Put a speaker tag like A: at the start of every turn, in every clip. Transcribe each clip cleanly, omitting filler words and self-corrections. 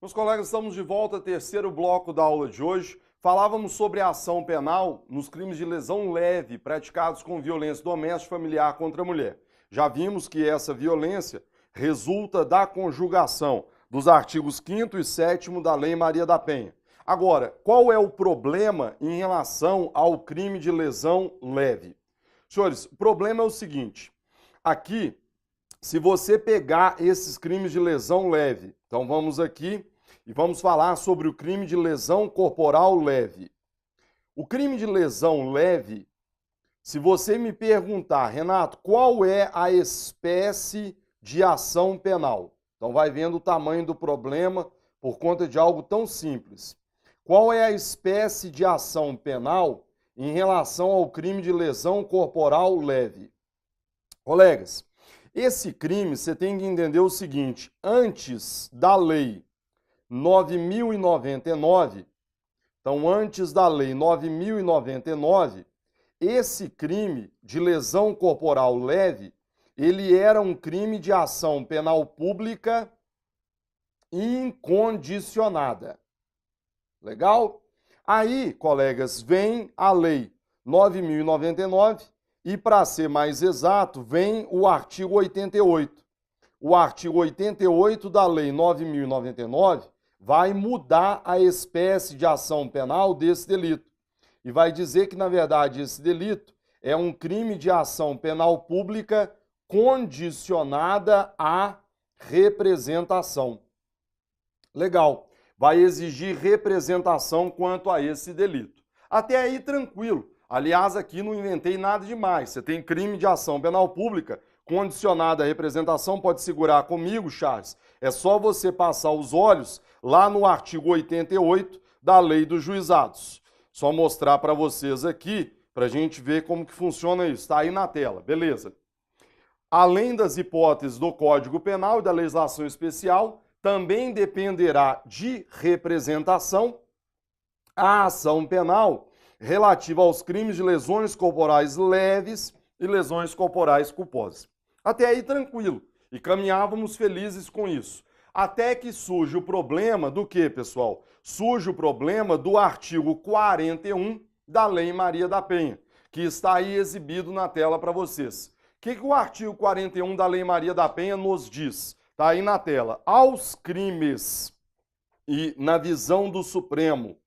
A: Meus colegas, estamos de volta, terceiro bloco da aula de hoje. Falávamos sobre a ação penal nos crimes de lesão leve praticados com violência doméstica familiar contra a mulher. Já vimos que essa violência resulta da conjugação dos artigos 5º e 7º da Lei Maria da Penha. Agora, qual é o problema em relação ao crime de lesão leve? Senhores, o problema é o seguinte, aqui, se você pegar esses crimes de lesão leve, então vamos aqui e vamos falar sobre o crime de lesão corporal leve. O crime de lesão leve, se você me perguntar, Renato, qual é a espécie de ação penal? Então vai vendo o tamanho do problema por conta de algo tão simples. Qual é a espécie de ação penal em relação ao crime de lesão corporal leve? Colegas, esse crime você tem que entender o seguinte, antes da Lei 9.099, então antes da Lei 9.099, esse crime de lesão corporal leve, ele era um crime de ação penal pública incondicionada. Legal? Aí, colegas, vem a Lei 9.099 e, para ser mais exato, vem o artigo 88. O artigo 88 da Lei 9.099 vai mudar a espécie de ação penal desse delito. E vai dizer que, na verdade, esse delito é um crime de ação penal pública condicionada à representação. Legal. Vai exigir representação quanto a esse delito. Até aí, tranquilo. Aliás, aqui não inventei nada demais. Você tem crime de ação penal pública condicionada à representação, pode segurar comigo, Charles. É só você passar os olhos lá no artigo 88 da Lei dos Juizados. Só mostrar para vocês aqui, para a gente ver como que funciona isso. Está aí na tela, beleza? Além das hipóteses do Código Penal e da legislação especial, também dependerá de representação a ação penal relativa aos crimes de lesões corporais leves e lesões corporais culposas. Até aí tranquilo, e caminhávamos felizes com isso. Até que surge o problema do quê, pessoal? Surge o problema do artigo 41 da Lei Maria da Penha, que está aí exibido na tela para vocês. O que o artigo 41 da Lei Maria da Penha nos diz? Está aí na tela. Aos crimes, e na visão do Supremo,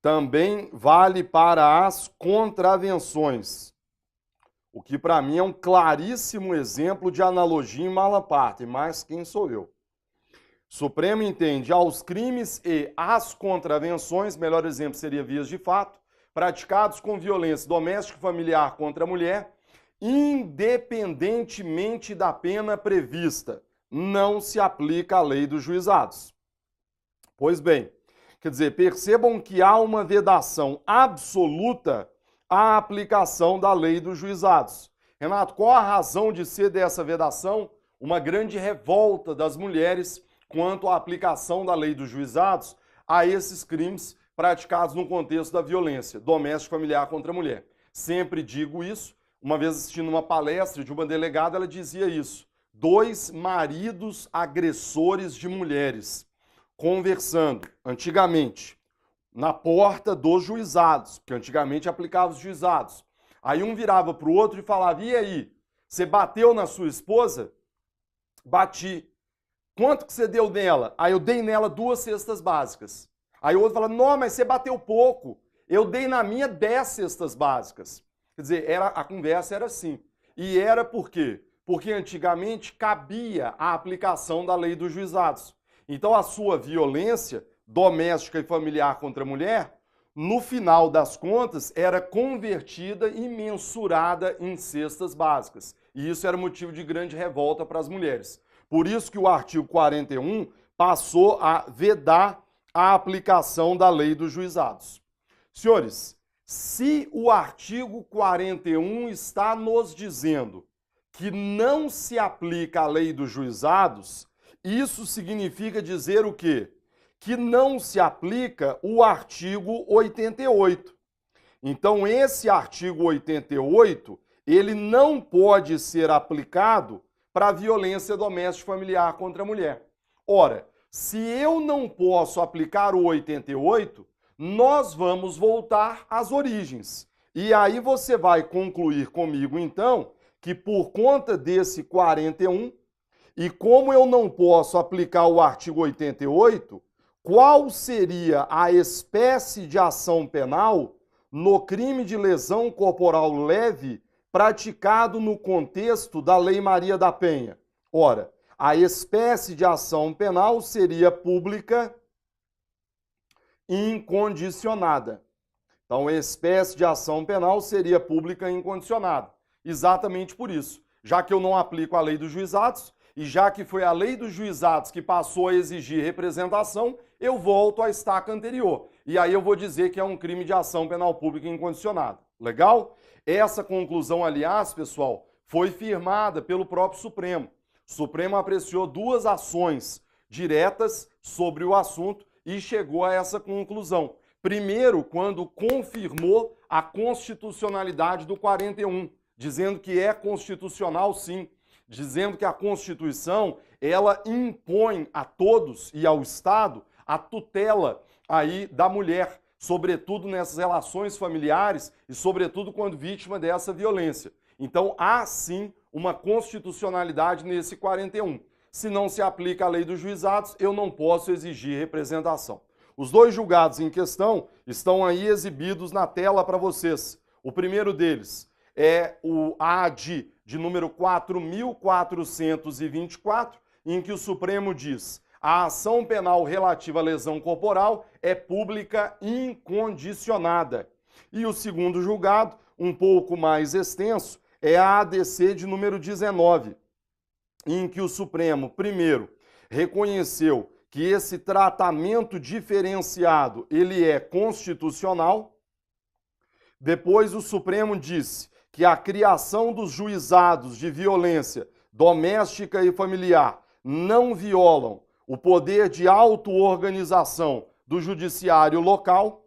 A: também vale para as contravenções. O que para mim é um claríssimo exemplo de analogia em mala parte, mas quem sou eu? Supremo entende aos crimes e às contravenções, melhor exemplo seria vias de fato, praticados com violência doméstica e familiar contra a mulher, independentemente da pena prevista. Não se aplica a lei dos juizados. Pois bem, quer dizer, percebam que há uma vedação absoluta à aplicação da lei dos juizados. Renato, qual a razão de ser dessa vedação? Uma grande revolta das mulheres quanto à aplicação da lei dos juizados a esses crimes praticados no contexto da violência doméstica e familiar contra a mulher. Sempre digo isso, uma vez assistindo uma palestra de uma delegada, ela dizia isso. 2 maridos agressores de mulheres conversando, antigamente, na porta dos juizados, porque antigamente aplicava os juizados. Aí um virava para o outro e falava, e aí, você bateu na sua esposa? Bati. Quanto que você deu nela? Aí eu dei nela 2 cestas básicas. Aí o outro fala, não, mas você bateu pouco. Eu dei na minha 10 cestas básicas. Quer dizer, a conversa era assim. E era por quê? Porque antigamente cabia a aplicação da lei dos juizados. Então a sua violência doméstica e familiar contra a mulher, no final das contas, era convertida e mensurada em cestas básicas. E isso era motivo de grande revolta para as mulheres. Por isso que o artigo 41 passou a vedar a aplicação da lei dos juizados. Senhores, se o artigo 41 está nos dizendo que não se aplica a lei dos juizados, isso significa dizer o quê? Que não se aplica o artigo 88. Então, esse artigo 88, ele não pode ser aplicado para violência doméstica familiar contra a mulher. Ora, se eu não posso aplicar o 88, nós vamos voltar às origens. E aí você vai concluir comigo, então, que por conta desse 41, e como eu não posso aplicar o artigo 88, qual seria a espécie de ação penal no crime de lesão corporal leve praticado no contexto da Lei Maria da Penha? Ora, a espécie de ação penal seria pública incondicionada. Então, a espécie de ação penal seria pública incondicionada. Exatamente por isso. Já que eu não aplico a lei dos juizados, e já que foi a lei dos juizados que passou a exigir representação, eu volto à estaca anterior. E aí eu vou dizer que é um crime de ação penal pública incondicionada. Legal? Essa conclusão, aliás, pessoal, foi firmada pelo próprio Supremo. O Supremo apreciou duas ações diretas sobre o assunto e chegou a essa conclusão. Primeiro, quando confirmou a constitucionalidade do 41, dizendo que é constitucional sim, dizendo que a Constituição, ela impõe a todos e ao Estado a tutela aí da mulher, sobretudo nessas relações familiares e sobretudo quando vítima dessa violência. Então, há sim uma constitucionalidade nesse 41. Se não se aplica a lei dos juizados, eu não posso exigir representação. Os dois julgados em questão estão aí exibidos na tela para vocês. O primeiro deles é o AD de número 4.424, em que o Supremo diz: a ação penal relativa à lesão corporal é pública incondicionada. E o segundo julgado, um pouco mais extenso, é a ADC de número 19, em que o Supremo, primeiro, reconheceu que esse tratamento diferenciado ele é constitucional. Depois o Supremo disse que a criação dos juizados de violência doméstica e familiar não violam o poder de auto-organização do judiciário local,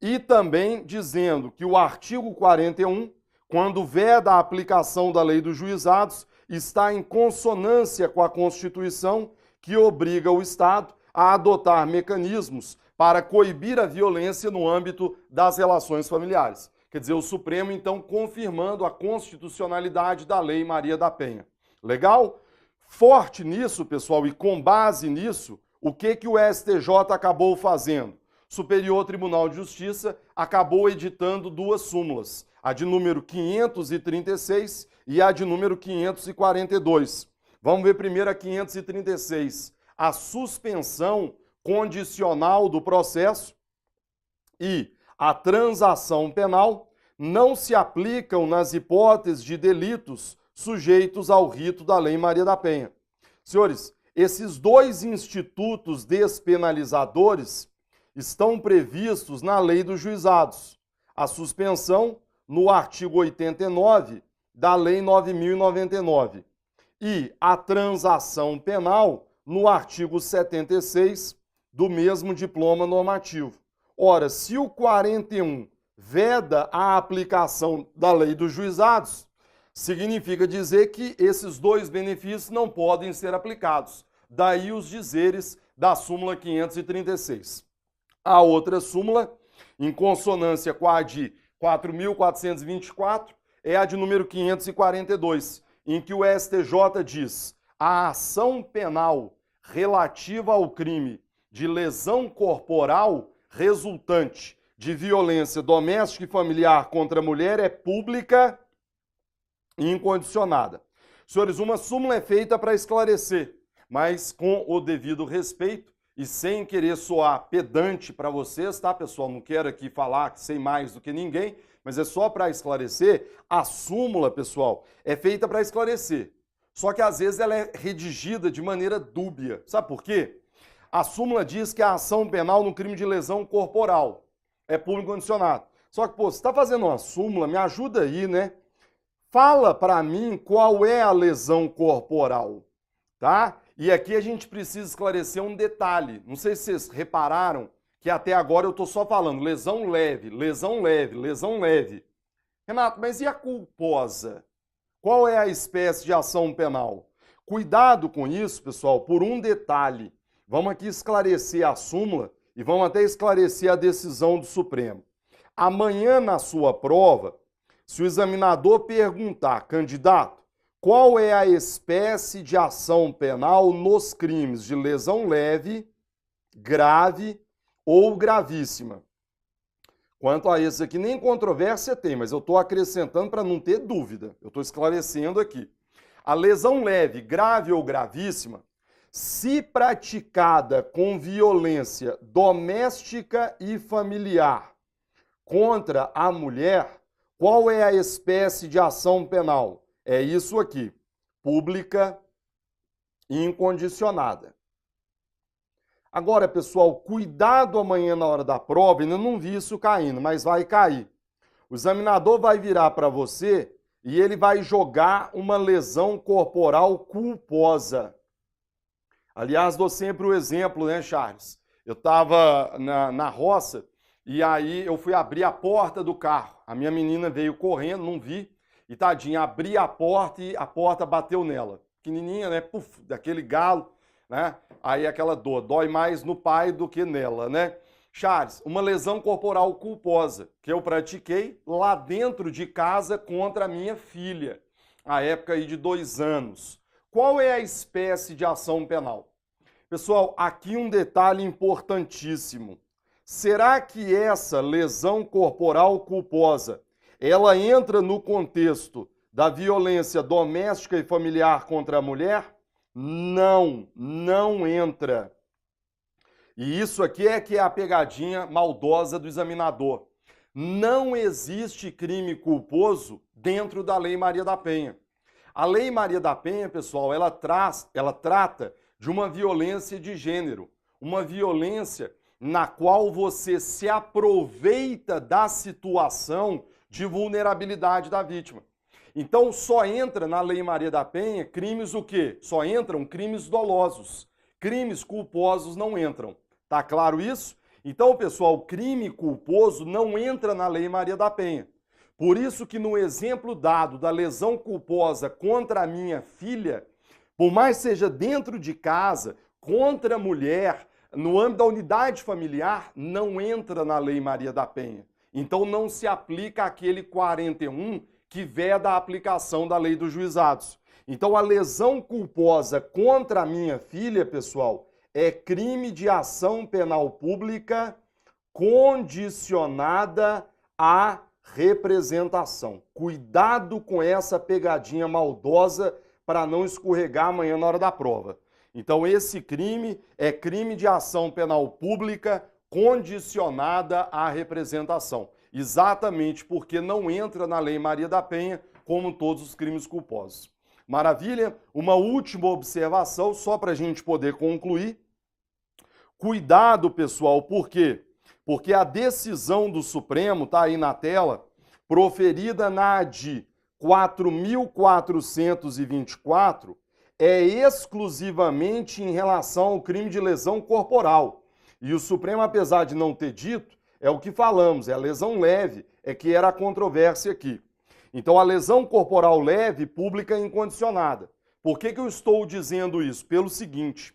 A: e também dizendo que o artigo 41, quando veda a aplicação da lei dos juizados, está em consonância com a Constituição, que obriga o Estado a adotar mecanismos para coibir a violência no âmbito das relações familiares. Quer dizer, o Supremo, então, confirmando a constitucionalidade da Lei Maria da Penha. Legal? Forte nisso, pessoal, e com base nisso, o que o STJ acabou fazendo? O Superior Tribunal de Justiça acabou editando duas súmulas, a de número 536 e a de número 542. Vamos ver primeiro a 536. A suspensão condicional do processo e a transação penal não se aplicam nas hipóteses de delitos sujeitos ao rito da Lei Maria da Penha. Senhores, esses dois institutos despenalizadores estão previstos na Lei dos Juizados. A suspensão no artigo 89 da Lei 9.099 e a transação penal no artigo 76 do mesmo diploma normativo. Ora, se o 41 veda a aplicação da Lei dos Juizados, significa dizer que esses dois benefícios não podem ser aplicados. Daí os dizeres da súmula 536. A outra súmula, em consonância com a de 4.424, é a de número 542, em que o STJ diz: a ação penal relativa ao crime de lesão corporal resultante de violência doméstica e familiar contra a mulher é pública e incondicionada. Senhores, uma súmula é feita para esclarecer, mas com o devido respeito e sem querer soar pedante para vocês, tá, pessoal? Não quero aqui falar que sei mais do que ninguém, mas é só para esclarecer. A súmula, pessoal, é feita para esclarecer. Só que às vezes ela é redigida de maneira dúbia. Sabe por quê? A súmula diz que a ação penal no crime de lesão corporal é público condicionado. Só que, pô, você está fazendo uma súmula, me ajuda aí, né? Fala para mim qual é a lesão corporal, tá? E aqui a gente precisa esclarecer um detalhe. Não sei se vocês repararam que até agora eu estou só falando lesão leve, lesão leve, lesão leve. Renato, mas e a culposa? Qual é a espécie de ação penal? Cuidado com isso, pessoal, por um detalhe. Vamos aqui esclarecer a súmula e vamos até esclarecer a decisão do Supremo. Amanhã, na sua prova, se o examinador perguntar, candidato, qual é a espécie de ação penal nos crimes de lesão leve, grave ou gravíssima? Quanto a esse aqui, nem controvérsia tem, mas eu estou acrescentando para não ter dúvida. Eu estou esclarecendo aqui. A lesão leve, grave ou gravíssima, se praticada com violência doméstica e familiar contra a mulher, qual é a espécie de ação penal? É isso aqui, pública e incondicionada. Agora, pessoal, cuidado amanhã na hora da prova, ainda não vi isso caindo, mas vai cair. O examinador vai virar para você e ele vai jogar uma lesão corporal culposa. Aliás, dou sempre o exemplo, né, Charles? Eu estava na roça e aí eu fui abrir a porta do carro. A minha menina veio correndo, não vi, e tadinha, abri a porta e a porta bateu nela. Pequenininha, né? Puf, daquele galo, né? Aí aquela dor, dói mais no pai do que nela, né? Charles, uma lesão corporal culposa que eu pratiquei lá dentro de casa contra a minha filha, à época aí de 2 anos. Qual é a espécie de ação penal? Pessoal, aqui um detalhe importantíssimo. Será que essa lesão corporal culposa, ela entra no contexto da violência doméstica e familiar contra a mulher? Não, não entra. E isso aqui é que é a pegadinha maldosa do examinador. Não existe crime culposo dentro da Lei Maria da Penha. A Lei Maria da Penha, pessoal, ela trata de uma violência de gênero, uma violência na qual você se aproveita da situação de vulnerabilidade da vítima. Então só entra na Lei Maria da Penha crimes o quê? Só entram crimes dolosos. Crimes culposos não entram. Tá claro isso? Então, pessoal, crime culposo não entra na Lei Maria da Penha. Por isso que no exemplo dado da lesão culposa contra a minha filha, por mais seja dentro de casa, contra a mulher, no âmbito da unidade familiar, não entra na Lei Maria da Penha. Então não se aplica aquele 41 que veda a aplicação da Lei dos Juizados. Então a lesão culposa contra a minha filha, pessoal, é crime de ação penal pública condicionada à representação. Cuidado com essa pegadinha maldosa para não escorregar amanhã na hora da prova. Então esse crime é crime de ação penal pública condicionada à representação. Exatamente porque não entra na Lei Maria da Penha como todos os crimes culposos. Maravilha? Uma última observação, só para a gente poder concluir. Cuidado, pessoal, por quê? Porque a decisão do Supremo, está aí na tela, proferida na ADI 4.424, é exclusivamente em relação ao crime de lesão corporal. E o Supremo, apesar de não ter dito, é o que falamos, é a lesão leve, é que era a controvérsia aqui. Então, a lesão corporal leve, pública e incondicionada. Por que eu estou dizendo isso? Pelo seguinte,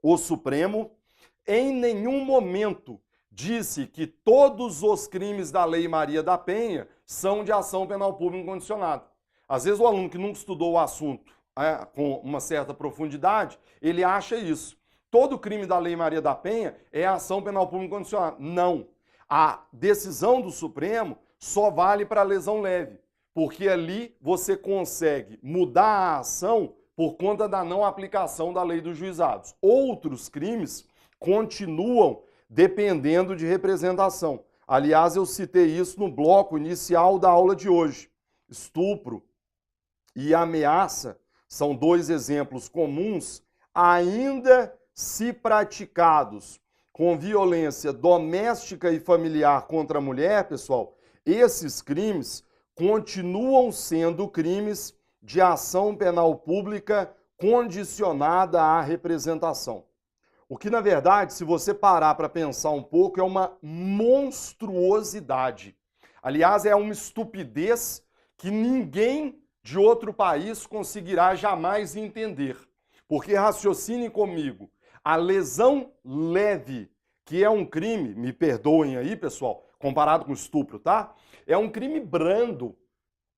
A: o Supremo em nenhum momento disse que todos os crimes da Lei Maria da Penha são de ação penal pública incondicionada. Às vezes o aluno que nunca estudou o assunto com uma certa profundidade, ele acha isso. Todo crime da Lei Maria da Penha é ação penal pública incondicionada. Não. A decisão do Supremo só vale para lesão leve, porque ali você consegue mudar a ação por conta da não aplicação da Lei dos Juizados. Outros crimes continuam dependendo de representação. Aliás, eu citei isso no bloco inicial da aula de hoje. Estupro e ameaça são 2 exemplos comuns, ainda se praticados com violência doméstica e familiar contra a mulher, pessoal, esses crimes continuam sendo crimes de ação penal pública condicionada à representação. O que, na verdade, se você parar para pensar um pouco, é uma monstruosidade. Aliás, é uma estupidez que ninguém de outro país conseguirá jamais entender. Porque raciocine comigo, a lesão leve, que é um crime, me perdoem aí, pessoal, comparado com estupro, tá? É um crime brando,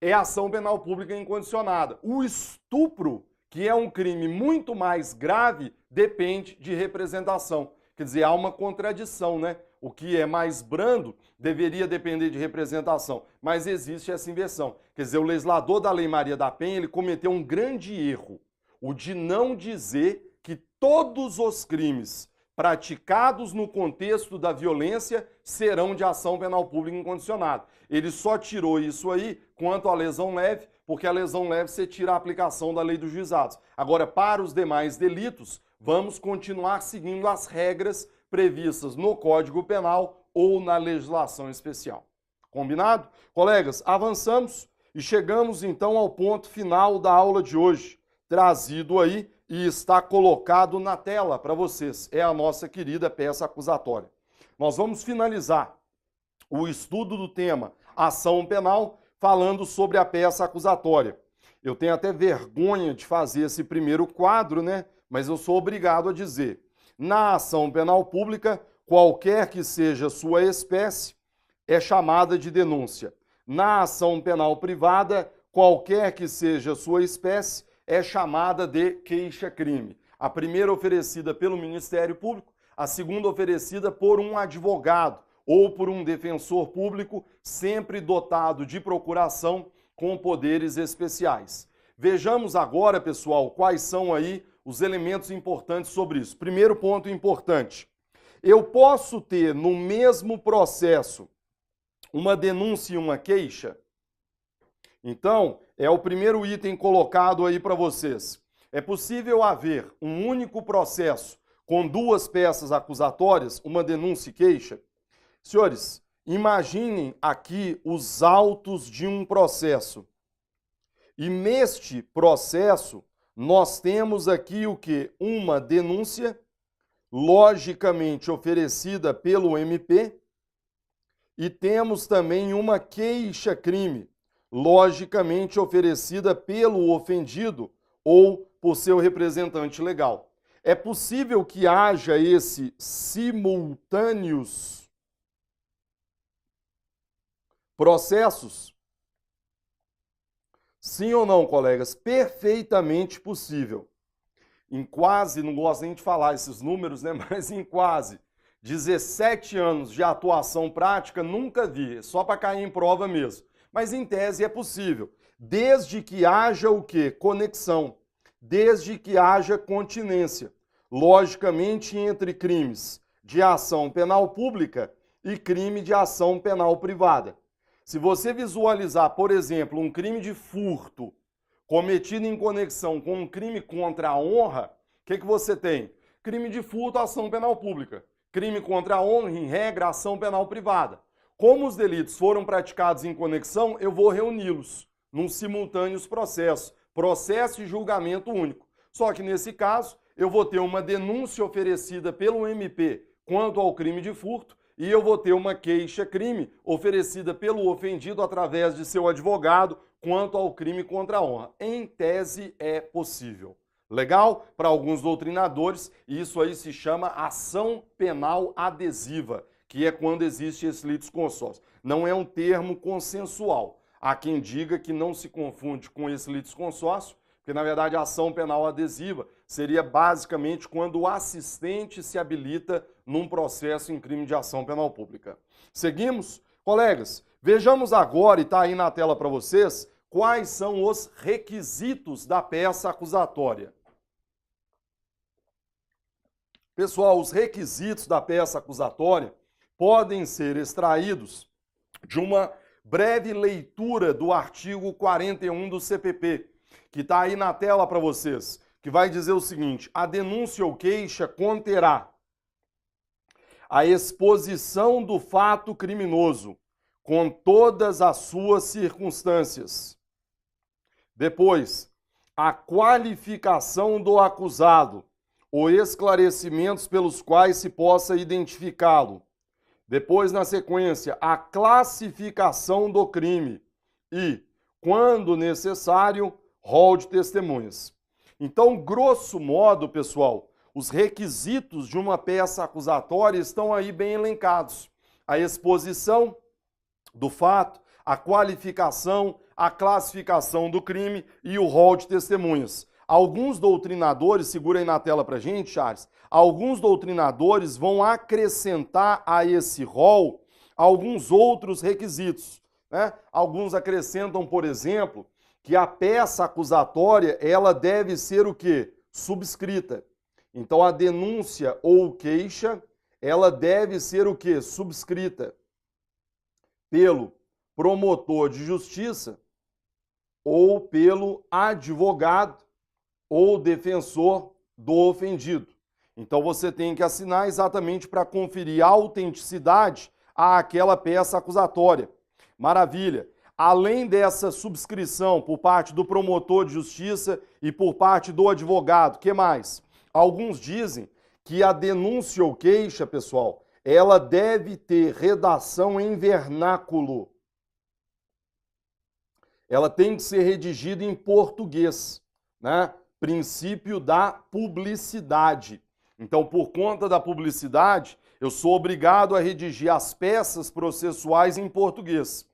A: é ação penal pública incondicionada. O estupro, que é um crime muito mais grave, depende de representação. Quer dizer, há uma contradição, né? O que é mais brando deveria depender de representação, mas existe essa inversão. Quer dizer, o legislador da Lei Maria da Penha, ele cometeu um grande erro, o de não dizer que todos os crimes praticados no contexto da violência serão de ação penal pública incondicionada. Ele só tirou isso aí quanto à lesão leve, porque a lesão leve você tira a aplicação da lei dos juizados. Agora, para os demais delitos, vamos continuar seguindo as regras previstas no Código Penal ou na legislação especial. Combinado? Colegas, avançamos e chegamos então ao ponto final da aula de hoje, trazido aí e está colocado na tela para vocês. É a nossa querida peça acusatória. Nós vamos finalizar o estudo do tema ação penal falando sobre a peça acusatória. Eu tenho até vergonha de fazer esse primeiro quadro, né? Mas eu sou obrigado a dizer. Na ação penal pública, qualquer que seja sua espécie, é chamada de denúncia. Na ação penal privada, qualquer que seja sua espécie, é chamada de queixa-crime. A primeira oferecida pelo Ministério Público, a segunda oferecida por um advogado ou por um defensor público, sempre dotado de procuração com poderes especiais. Vejamos agora, pessoal, quais são aí os elementos importantes sobre isso. Primeiro ponto importante. Eu posso ter no mesmo processo uma denúncia e uma queixa? Então, é o primeiro item colocado aí para vocês. É possível haver um único processo com duas peças acusatórias, uma denúncia e queixa? Senhores, imaginem aqui os autos de um processo. E neste processo, nós temos aqui o quê? Uma denúncia, logicamente oferecida pelo MP, e temos também uma queixa-crime, logicamente oferecida pelo ofendido ou por seu representante legal. É possível que haja esse simultâneos processos? Sim ou não, colegas? Perfeitamente possível. Em quase, não gosto nem de falar esses números, né? Mas em quase 17 anos de atuação prática, nunca vi, só para cair em prova mesmo. Mas em tese é possível, desde que haja o quê? Conexão, desde que haja continência, logicamente entre crimes de ação penal pública e crime de ação penal privada. Se você visualizar, por exemplo, um crime de furto cometido em conexão com um crime contra a honra, o que você tem? Crime de furto, ação penal pública. Crime contra a honra, em regra, ação penal privada. Como os delitos foram praticados em conexão, eu vou reuni-los num simultâneos processo. Processo e julgamento único. Só que nesse caso, eu vou ter uma denúncia oferecida pelo MP quanto ao crime de furto e eu vou ter uma queixa-crime oferecida pelo ofendido através de seu advogado quanto ao crime contra a honra. Em tese, é possível. Legal? Para alguns doutrinadores, isso aí se chama ação penal adesiva, que é quando existe esse litisconsórcio. Não é um termo consensual. Há quem diga que não se confunde com esse litisconsórcio, porque na verdade a ação penal adesiva seria basicamente quando o assistente se habilita num processo em crime de ação penal pública. Seguimos? Colegas, vejamos agora, e está aí na tela para vocês, quais são os requisitos da peça acusatória. Pessoal, os requisitos da peça acusatória podem ser extraídos de uma breve leitura do artigo 41 do CPP, que está aí na tela para vocês, que vai dizer o seguinte: a denúncia ou queixa conterá a exposição do fato criminoso com todas as suas circunstâncias. Depois, a qualificação do acusado ou esclarecimentos pelos quais se possa identificá-lo. Depois, na sequência, a classificação do crime e, quando necessário, rol de testemunhas. Então, grosso modo, pessoal, os requisitos de uma peça acusatória estão aí bem elencados. A exposição do fato, a qualificação, a classificação do crime e o rol de testemunhas. Alguns doutrinadores, segura aí na tela pra gente, Charles, alguns doutrinadores vão acrescentar a esse rol alguns outros requisitos, né? Alguns acrescentam, por exemplo, que a peça acusatória, ela deve ser o quê? Subscrita. Então, a denúncia ou queixa, ela deve ser o quê? Subscrita pelo promotor de justiça ou pelo advogado ou defensor do ofendido. Então, você tem que assinar exatamente para conferir a autenticidade àquela peça acusatória. Maravilha! Além dessa subscrição por parte do promotor de justiça e por parte do advogado, o que mais? Alguns dizem que a denúncia ou queixa, pessoal, ela deve ter redação em vernáculo. Ela tem que ser redigida em português, né? Princípio da publicidade. Então, por conta da publicidade, eu sou obrigado a redigir as peças processuais em português.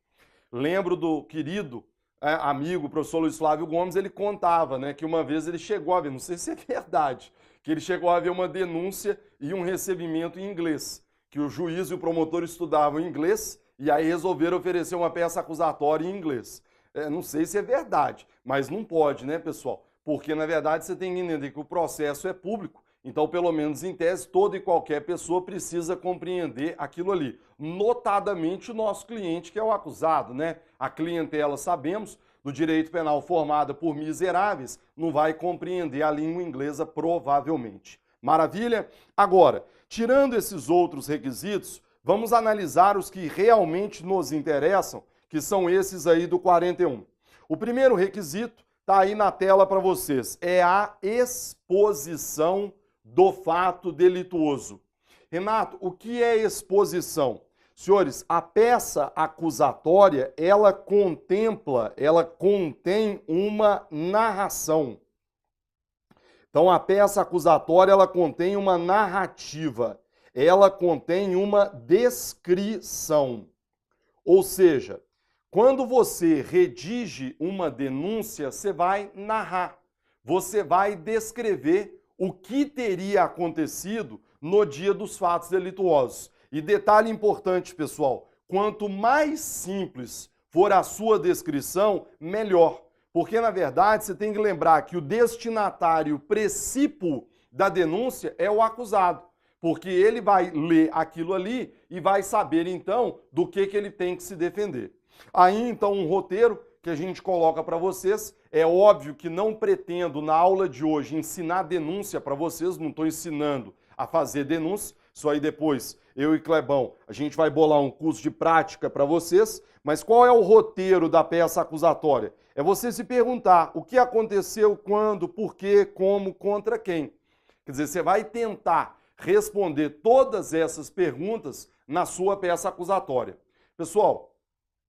A: Lembro do querido amigo, professor Luiz Flávio Gomes, ele contava, né, que uma vez ele chegou a ver, não sei se é verdade, que ele chegou a ver uma denúncia e um recebimento em inglês, que o juiz e o promotor estudavam inglês e aí resolveram oferecer uma peça acusatória em inglês. Não sei se é verdade, mas não pode, né, pessoal? Porque, na verdade, você tem que entender que o processo é público, então, pelo menos em tese, toda e qualquer pessoa precisa compreender aquilo ali. Notadamente o nosso cliente, que é o acusado, né? A clientela, sabemos, do direito penal formada por miseráveis, não vai compreender a língua inglesa provavelmente. Maravilha? Agora, tirando esses outros requisitos, vamos analisar os que realmente nos interessam, que são esses aí do 41. O primeiro requisito está aí na tela para vocês, é a exposição do fato delituoso. Renato, o que é exposição? Senhores, a peça acusatória, ela contém uma narração. Então, a peça acusatória, ela contém uma narrativa, ela contém uma descrição. Ou seja, quando você redige uma denúncia, você vai narrar, você vai descrever o que teria acontecido no dia dos fatos delituosos. E detalhe importante, pessoal, quanto mais simples for a sua descrição, melhor. Porque, na verdade, você tem que lembrar que o destinatário precípuo da denúncia é o acusado. Porque ele vai ler aquilo ali e vai saber, então, do que ele tem que se defender. Aí, então, um roteiro que a gente coloca para vocês. É óbvio que não pretendo, na aula de hoje, ensinar denúncia para vocês, não estou ensinando a fazer denúncia, isso aí depois, eu e Clebão, a gente vai bolar um curso de prática para vocês, mas qual é o roteiro da peça acusatória? É você se perguntar o que aconteceu, quando, por quê, como, contra quem. Quer dizer, você vai tentar responder todas essas perguntas na sua peça acusatória. Pessoal,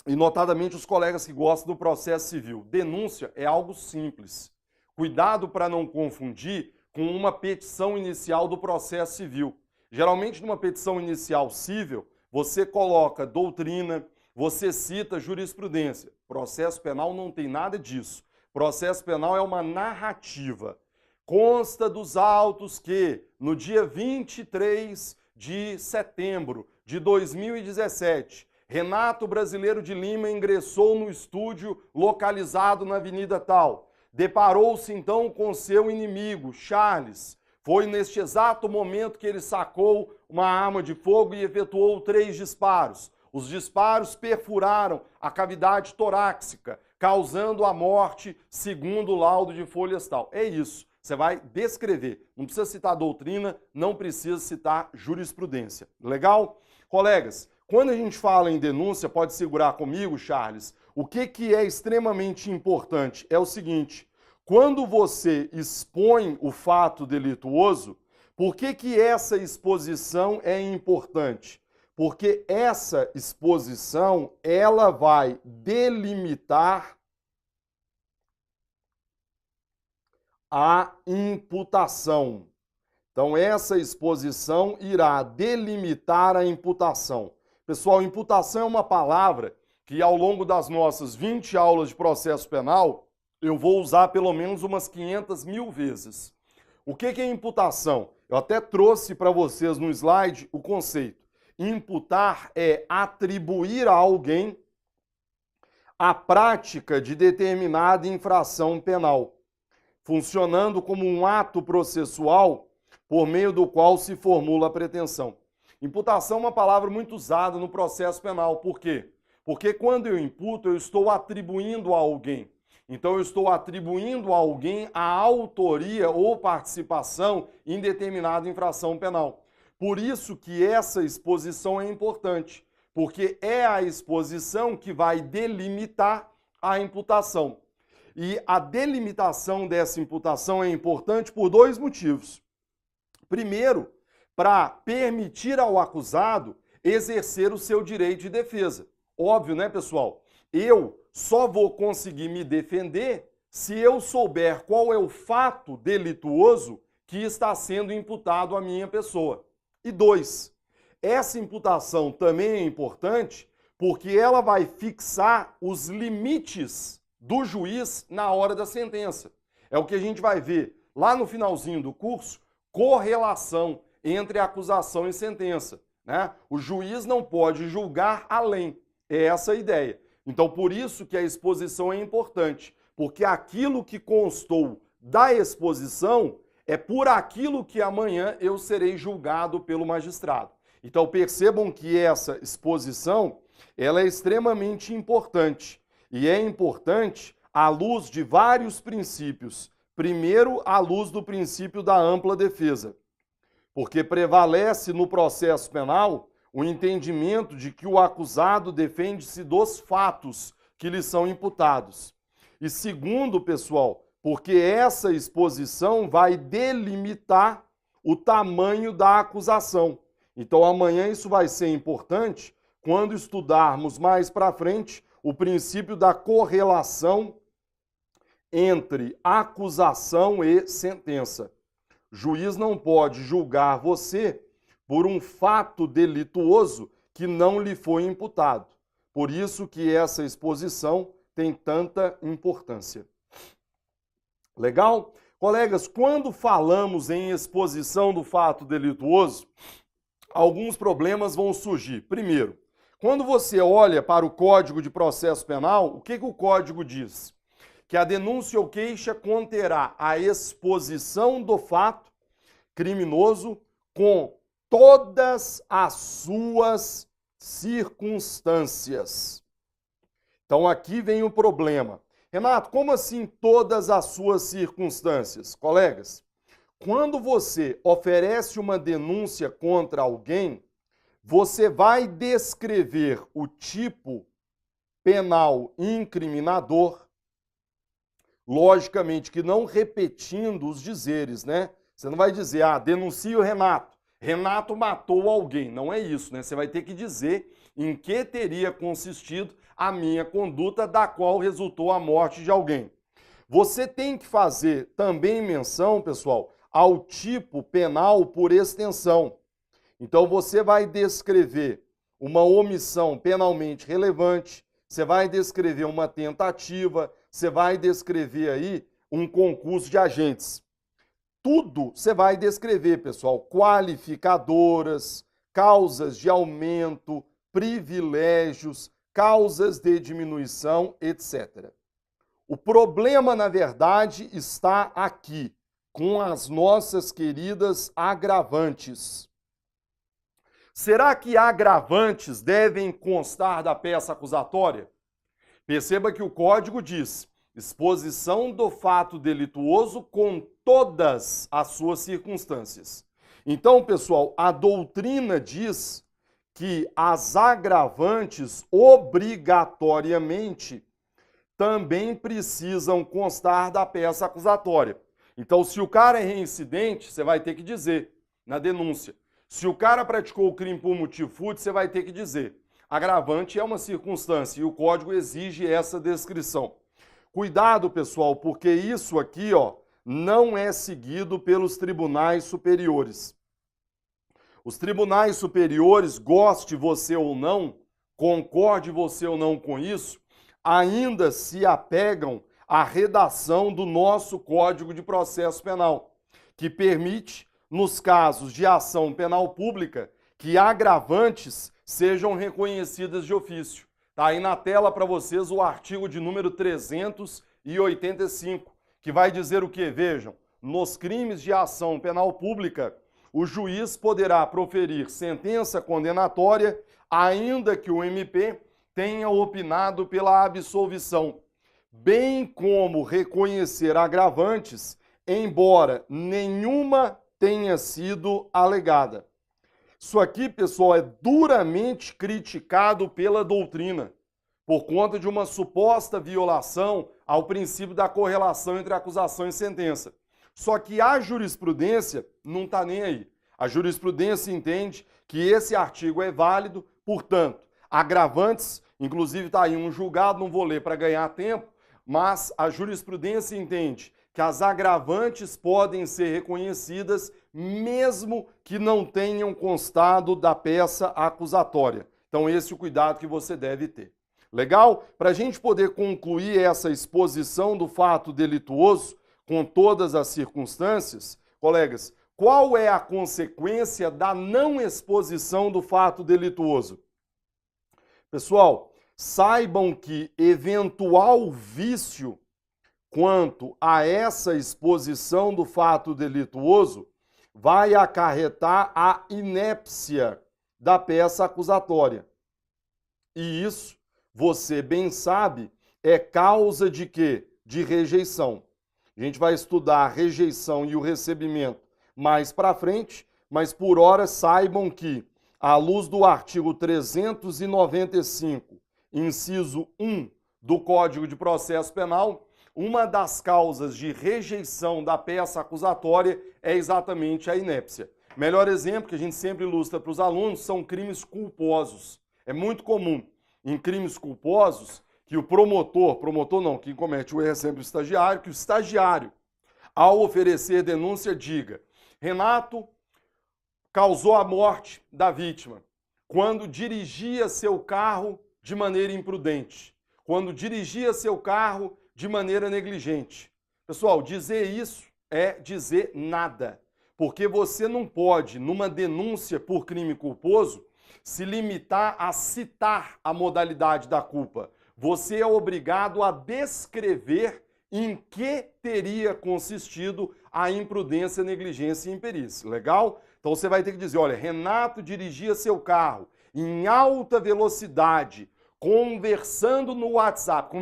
A: e notadamente os colegas que gostam do processo civil, denúncia é algo simples. Cuidado para não confundir com uma petição inicial do processo civil. Geralmente, numa petição inicial civil, você coloca doutrina, você cita jurisprudência. Processo penal não tem nada disso. Processo penal é uma narrativa. Consta dos autos que, no dia 23 de setembro de 2017, Renato Brasileiro de Lima ingressou no estúdio localizado na avenida tal. Deparou-se então com seu inimigo, Charles. Foi neste exato momento que ele sacou uma arma de fogo e efetuou 3 disparos. Os disparos perfuraram a cavidade torácica, causando a morte, segundo o laudo de folhas tal. É isso. Você vai descrever. Não precisa citar doutrina, não precisa citar jurisprudência. Legal? Colegas, quando a gente fala em denúncia, pode segurar comigo, Charles, o que é extremamente importante é o seguinte: quando você expõe o fato delituoso, por que essa exposição é importante? Porque essa exposição, ela vai delimitar a imputação. Então, essa exposição irá delimitar a imputação. Pessoal, imputação é uma palavra que ao longo das nossas 20 aulas de processo penal, eu vou usar pelo menos umas 500.000 vezes. O que é imputação? Eu até trouxe para vocês no slide o conceito. Imputar é atribuir a alguém a prática de determinada infração penal, funcionando como um ato processual por meio do qual se formula a pretensão. Imputação é uma palavra muito usada no processo penal. Por quê? Porque quando eu imputo, eu estou atribuindo a alguém. Então, eu estou atribuindo a alguém a autoria ou participação em determinada infração penal. Por isso que essa exposição é importante, porque é a exposição que vai delimitar a imputação. E a delimitação dessa imputação é importante por dois motivos. Primeiro, para permitir ao acusado exercer o seu direito de defesa. Óbvio, né, pessoal? Eu só vou conseguir me defender se eu souber qual é o fato delituoso que está sendo imputado à minha pessoa. E dois, essa imputação também é importante porque ela vai fixar os limites do juiz na hora da sentença. É o que a gente vai ver lá no finalzinho do curso, correlação entre acusação e sentença, né? O juiz não pode julgar além, é essa a ideia. Então, por isso que a exposição é importante, porque aquilo que constou da exposição é por aquilo que amanhã eu serei julgado pelo magistrado. Então, percebam que essa exposição, ela é extremamente importante, e é importante à luz de vários princípios. Primeiro, à luz do princípio da ampla defesa, porque prevalece no processo penal o entendimento de que o acusado defende-se dos fatos que lhe são imputados. E segundo, pessoal, porque essa exposição vai delimitar o tamanho da acusação. Então amanhã isso vai ser importante quando estudarmos mais para frente o princípio da correlação entre acusação e sentença. Juiz não pode julgar você por um fato delituoso que não lhe foi imputado. Por isso que essa exposição tem tanta importância. Legal? Colegas, quando falamos em exposição do fato delituoso, alguns problemas vão surgir. Primeiro, quando você olha para o Código de Processo Penal, o que o Código diz? Que a denúncia ou queixa conterá a exposição do fato criminoso com todas as suas circunstâncias. Então aqui vem o problema. Renato, como assim todas as suas circunstâncias? Colegas, quando você oferece uma denúncia contra alguém, você vai descrever o tipo penal incriminador, logicamente que não repetindo os dizeres, né? Você não vai dizer, denuncie o Renato. Renato matou alguém. Não é isso, né? Você vai ter que dizer em que teria consistido a minha conduta da qual resultou a morte de alguém. Você tem que fazer também menção, pessoal, ao tipo penal por extensão. Então você vai descrever uma omissão penalmente relevante, você vai descrever uma tentativa, você vai descrever aí um concurso de agentes. Tudo você vai descrever, pessoal, qualificadoras, causas de aumento, privilégios, causas de diminuição, etc. O problema, na verdade, está aqui, com as nossas queridas agravantes. Será que agravantes devem constar da peça acusatória? Perceba que o Código diz: exposição do fato delituoso com todas as suas circunstâncias. Então, pessoal, a doutrina diz que as agravantes obrigatoriamente também precisam constar da peça acusatória. Então, se o cara é reincidente, você vai ter que dizer na denúncia: Se o cara praticou o crime por motivo fútil, você vai ter que dizer. Agravante é uma circunstância e o código exige essa descrição. Cuidado, pessoal, porque isso aqui, ó, não é seguido pelos tribunais superiores. Os tribunais superiores, goste você ou não, concorde você ou não com isso, ainda se apegam à redação do nosso Código de Processo Penal, que permite, nos casos de ação penal pública, que agravantes sejam reconhecidas de ofício. Está aí na tela para vocês o artigo de número 385, que vai dizer o quê? Vejam, nos crimes de ação penal pública, o juiz poderá proferir sentença condenatória, ainda que o MP tenha opinado pela absolvição, bem como reconhecer agravantes, embora nenhuma tenha sido alegada. Isso aqui, pessoal, é duramente criticado pela doutrina, por conta de uma suposta violação ao princípio da correlação entre acusação e sentença. Só que a jurisprudência não está nem aí. A jurisprudência entende que esse artigo é válido, portanto, agravantes, inclusive está aí um julgado, não vou ler para ganhar tempo, mas a jurisprudência entende que as agravantes podem ser reconhecidas mesmo que não tenham constado da peça acusatória. Então esse é o cuidado que você deve ter. Legal? Para a gente poder concluir essa exposição do fato delituoso com todas as circunstâncias, colegas, qual é a consequência da não exposição do fato delituoso? Pessoal, saibam que eventual vício quanto a essa exposição do fato delituoso vai acarretar a inépcia da peça acusatória. E isso, você bem sabe, é causa de quê? De rejeição. A gente vai estudar a rejeição e o recebimento mais para frente, mas por hora saibam que, à luz do artigo 395, inciso 1 do Código de Processo Penal, uma das causas de rejeição da peça acusatória é exatamente a inépcia. Melhor exemplo que a gente sempre ilustra para os alunos são crimes culposos. É muito comum em crimes culposos que o promotor não, quem comete o erro é sempre o estagiário, que o estagiário, ao oferecer denúncia, diga: Renato causou a morte da vítima quando dirigia seu carro de maneira imprudente, quando dirigia seu carro de maneira negligente. Pessoal, dizer isso é dizer nada, porque você não pode, numa denúncia por crime culposo, se limitar a citar a modalidade da culpa. Você é obrigado a descrever em que teria consistido a imprudência, negligência e imperícia. Legal? Então você vai ter que dizer, olha, Renato dirigia seu carro em alta velocidade, conversando no WhatsApp,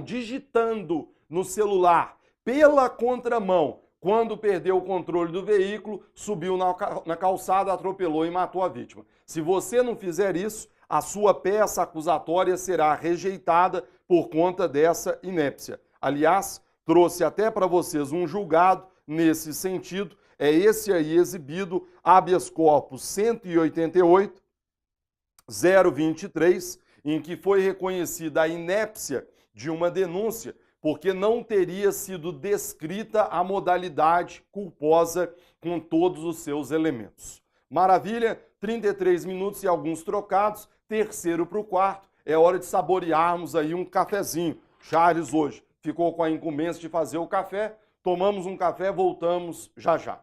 A: digitando no celular, pela contramão, quando perdeu o controle do veículo, subiu na calçada, atropelou e matou a vítima. Se você não fizer isso, a sua peça acusatória será rejeitada por conta dessa inépcia. Aliás, trouxe até para vocês um julgado nesse sentido, é esse aí exibido, habeas corpus 188-023, em que foi reconhecida a inépcia de uma denúncia, porque não teria sido descrita a modalidade culposa com todos os seus elementos. Maravilha? 33 minutos e alguns trocados, terceiro para o quarto, é hora de saborearmos aí um cafezinho. Charles hoje ficou com a incumbência de fazer o café, tomamos um café, voltamos já já.